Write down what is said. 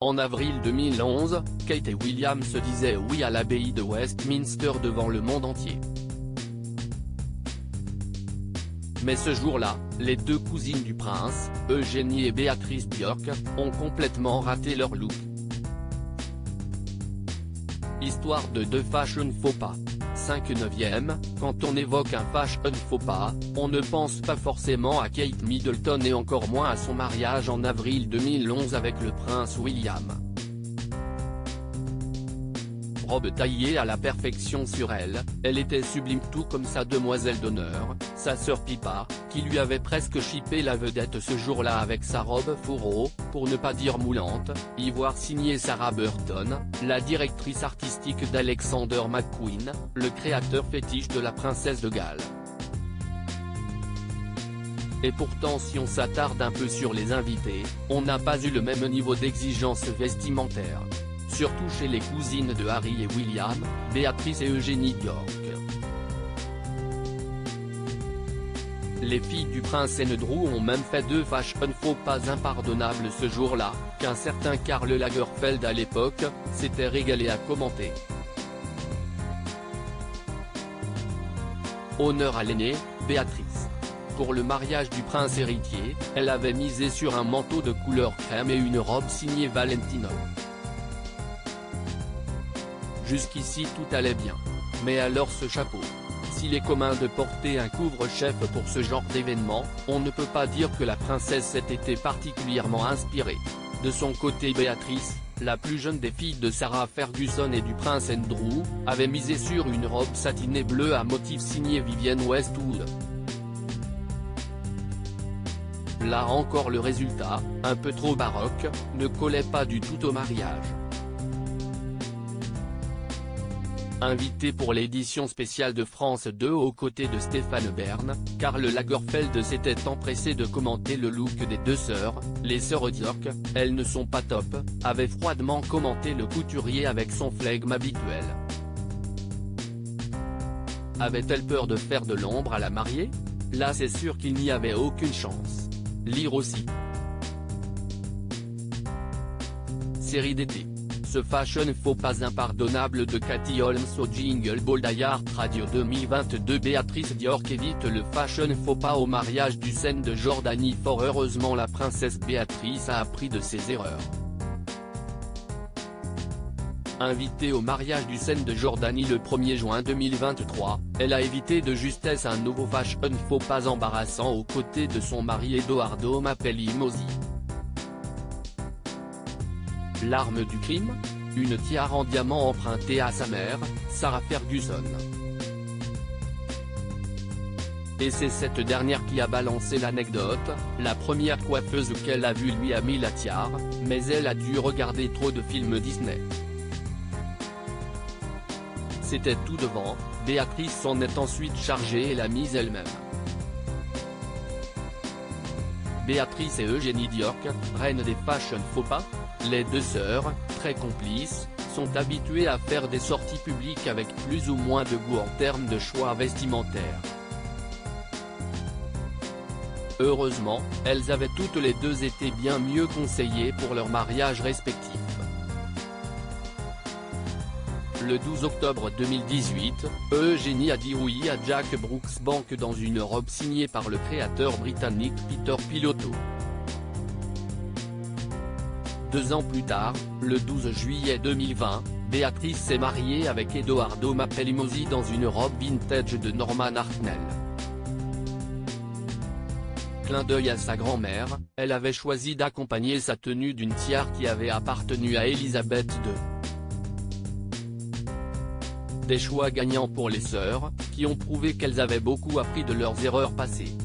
En avril 2011, Kate et William se disaient oui à l'abbaye de Westminster devant le monde entier. Mais ce jour-là, les deux cousines du prince, Eugénie et Béatrice Björk, ont complètement raté leur look. Histoire de deux fashion faux pas. 5/9, quand on évoque un fashion faux pas, on ne pense pas forcément à Kate Middleton et encore moins à son mariage en avril 2011 avec le prince William. Robe taillée à la perfection sur elle, elle était sublime tout comme sa demoiselle d'honneur, sa sœur Pippa, qui lui avait presque chippé la vedette ce jour-là avec sa robe fourreau, pour ne pas dire moulante, ivoire signée Sarah Burton, la directrice artistique d'Alexander McQueen, le créateur fétiche de la princesse de Galles. Et pourtant si on s'attarde un peu sur les invités, on n'a pas eu le même niveau d'exigence vestimentaire. Surtout chez les cousines de Harry et William, Béatrice et Eugénie Björk. Les filles du prince Andrew ont même fait deux fashion faux pas impardonnables ce jour-là, qu'un certain Karl Lagerfeld à l'époque, s'était régalé à commenter. Honneur à l'aînée, Béatrice. Pour le mariage du prince héritier, elle avait misé sur un manteau de couleur crème et une robe signée Valentino. Jusqu'ici tout allait bien. Mais alors ce chapeau. S'il est commun de porter un couvre-chef pour ce genre d'événement, on ne peut pas dire que la princesse ait été particulièrement inspirée. De son côté Béatrice, la plus jeune des filles de Sarah Ferguson et du prince Andrew, avait misé sur une robe satinée bleue à motif signé Vivienne Westwood. Là encore le résultat, un peu trop baroque, ne collait pas du tout au mariage. Invité pour l'édition spéciale de France 2 aux côtés de Stéphane Bern, Karl Lagerfeld s'était empressé de commenter le look des deux sœurs, les sœurs Björk, elles ne sont pas top, avait froidement commenté le couturier avec son flegme habituel. Avait-elle peur de faire de l'ombre à la mariée? Là c'est sûr qu'il n'y avait aucune chance. Lire aussi. Série d'été. Ce fashion faux pas impardonnable de Katie Holmes au Jingle Ball d'Ayart Radio 2022. Béatrice Björk évite le fashion faux pas au mariage du Sen de Jordanie. Fort heureusement la princesse Béatrice a appris de ses erreurs. Invitée au mariage du Sen de Jordanie le 1er juin 2023, elle a évité de justesse un nouveau fashion faux pas embarrassant aux côtés de son mari Edoardo Mapelli-Mozzi. L'arme du crime? Une tiare en diamant empruntée à sa mère, Sarah Ferguson. Et c'est cette dernière qui a balancé l'anecdote, la première coiffeuse qu'elle a vue lui a mis la tiare, mais elle a dû regarder trop de films Disney. C'était tout devant, Béatrice s'en est ensuite chargée et l'a mise elle-même. Béatrice et Eugénie Björk, reines des fashion faux pas? Les deux sœurs, très complices, sont habituées à faire des sorties publiques avec plus ou moins de goût en termes de choix vestimentaires. Heureusement, elles avaient toutes les deux été bien mieux conseillées pour leur mariage respectif. Le 12 octobre 2018, Eugénie a dit oui à Jack Brooks Bank dans une robe signée par le créateur britannique Peter Pilotto. 2 ans plus tard, le 12 juillet 2020, Béatrice s'est mariée avec Edoardo Mapelli-Mozzi dans une robe vintage de Norman Hartnell. Clin d'œil à sa grand-mère, elle avait choisi d'accompagner sa tenue d'une tiare qui avait appartenu à Elisabeth II. Des choix gagnants pour les sœurs, qui ont prouvé qu'elles avaient beaucoup appris de leurs erreurs passées.